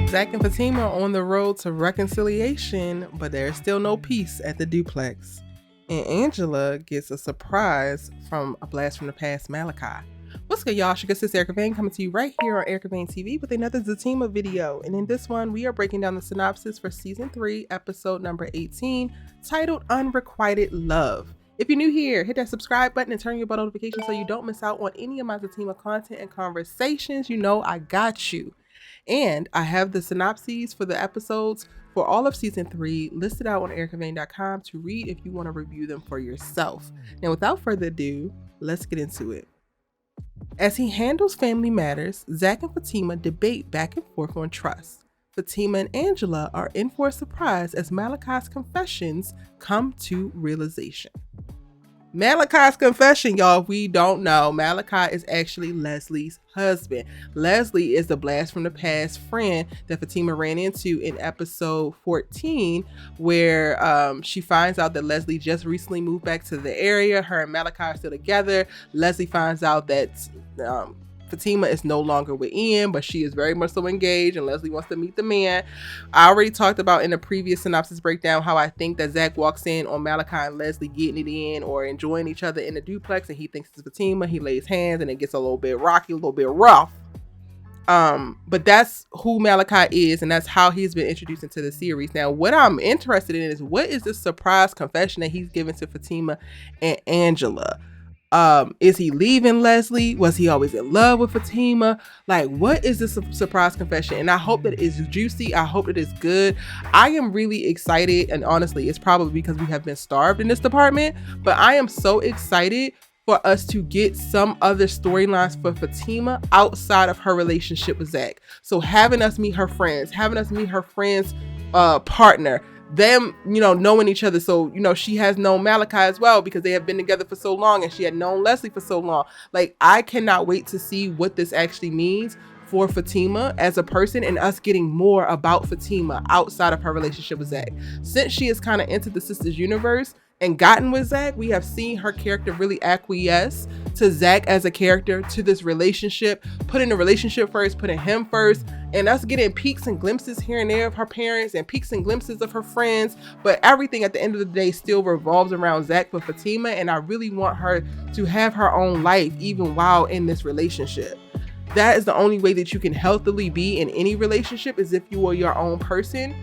Zach and Fatima are on the road to reconciliation, but there's still no peace at the duplex. And Angela gets a surprise from a blast from the past, Malachi. What's good, y'all? It's Erica Vane coming to you right here on Erica Vane TV with another ZATIMA video. And in this one, we are breaking down the synopsis for Season 3, Episode number 18, titled Unrequited Love. If you're new here, hit that subscribe button and turn your bell notifications so you don't miss out on any of my ZATIMA content and conversations. You know I got you. And I have the synopses for the episodes for all of Season 3 listed out on ericavane.com to read if you want to review them for yourself. Now, without further ado, let's get into it. As he handles family matters, Zach and Fatima debate back and forth on trust. Fatima and Angela are in for a surprise as Malachi's confessions come to realization. Malachi's confession, y'all, we don't know. Malachi is actually Leslie's husband. Leslie is the blast from the past friend that Fatima ran into in episode 14, where she finds out that Leslie just recently moved back to the area. Her and Malachi are still together. Leslie finds out that Fatima is no longer with Ian, but she is very much so engaged, and Leslie wants to meet the man. I already talked about in the previous synopsis breakdown how I think that Zach walks in on Malachi and Leslie getting it in or enjoying each other in the duplex, and he thinks it's Fatima. He lays hands, and it gets a little bit rocky, a little bit rough. But that's who Malachi is, and that's how he's been introduced into the series. Now, what I'm interested in is what is this surprise confession that he's given to Fatima and Angela? Is he leaving Leslie? Was he always in love with Fatima? Like, what is this surprise confession? And I hope that it's juicy. I hope that it's good. I am really excited, and honestly, it's probably because we have been starved in this department, but I am so excited for us to get some other storylines for Fatima outside of her relationship with Zach. So having us meet her friends, partner, them, knowing each other. So, she has known Malachi as well because they have been together for so long, and she had known Leslie for so long. Like, I cannot wait to see what this actually means for Fatima as a person and us getting more about Fatima outside of her relationship with Zach. Since she has kind of entered the sisters universe and gotten with Zach, we have seen her character really acquiesce to Zach as a character, to this relationship, putting the relationship first, putting him first, and us getting peeks and glimpses here and there of her parents and peeks and glimpses of her friends. But everything at the end of the day still revolves around Zach for Fatima, and I really want her to have her own life even while in this relationship. That is the only way that you can healthily be in any relationship, is if you are your own person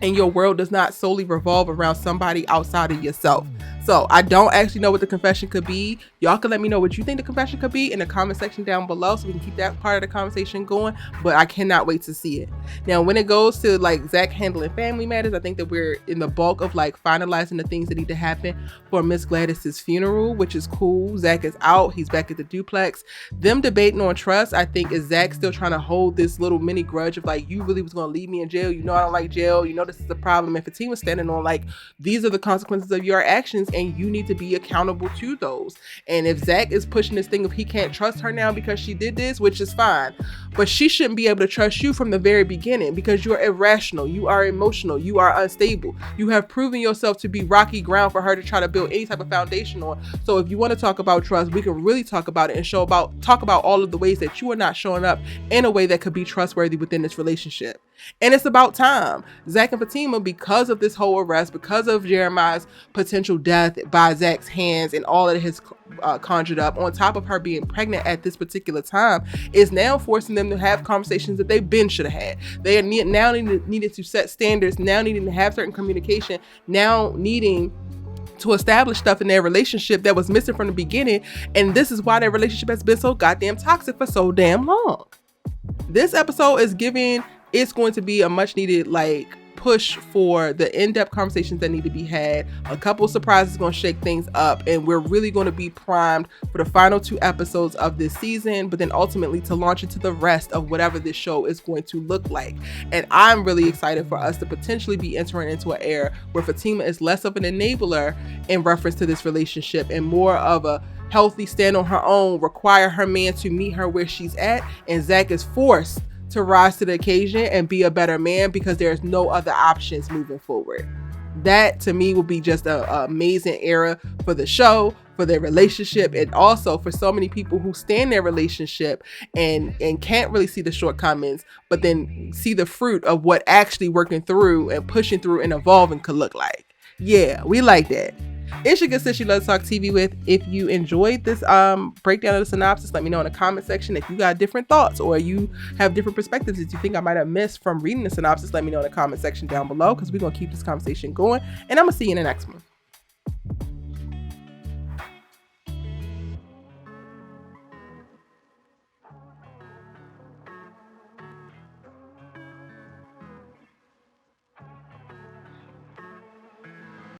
and your world does not solely revolve around somebody outside of yourself. So I don't actually know what the confession could be. Y'all can let me know what you think the confession could be in the comment section down below so we can keep that part of the conversation going, but I cannot wait to see it. Now, when it goes to Zach handling family matters, I think that we're in the bulk of finalizing the things that need to happen for Miss Gladys's funeral, which is cool. Zach is out. He's back at the duplex. Them debating on trust, I think, is Zach still trying to hold this little mini grudge of you really was going to leave me in jail. I don't like jail. This is the problem. And Fatima's standing on these are the consequences of your actions, and you need to be accountable to those. And if Zach is pushing this thing of he can't trust her now because she did this, which is fine, but she shouldn't be able to trust you from the very beginning because you're irrational, you are emotional, you are unstable. You have proven yourself to be rocky ground for her to try to build any type of foundation on. So if you want to talk about trust, we can really talk about it and talk about all of the ways that you are not showing up in a way that could be trustworthy within this relationship. And it's about time. Zach and Fatima, because of this whole arrest, because of Jeremiah's potential death by Zach's hands and all that it has conjured up, on top of her being pregnant at this particular time, is now forcing them to have conversations that they should have had. They are now needing to set standards, now needing to have certain communication, now needing to establish stuff in their relationship that was missing from the beginning. And this is why their relationship has been so goddamn toxic for so damn long. This episode is it's going to be a much needed push for the in-depth conversations that need to be had. A couple surprises going to shake things up, and we're really going to be primed for the final 2 episodes of this season, but then ultimately to launch into the rest of whatever this show is going to look like. And I'm really excited for us to potentially be entering into an era where Fatima is less of an enabler in reference to this relationship and more of a healthy stand on her own, require her man to meet her where she's at, and Zach is forced to rise to the occasion and be a better man because there's no other options moving forward. That to me will be just a amazing era for the show, for their relationship, and also for so many people who stay in their relationship and can't really see the shortcomings, but then see the fruit of what actually working through and pushing through and evolving could look like. Yeah, we like that. It's your good sis you love to talk TV with. If you enjoyed this breakdown of the synopsis, let me know in the comment section. If you got different thoughts or you have different perspectives that you think I might have missed from reading the synopsis, let me know in the comment section down below, because we're going to keep this conversation going. And I'm going to see you in the next one.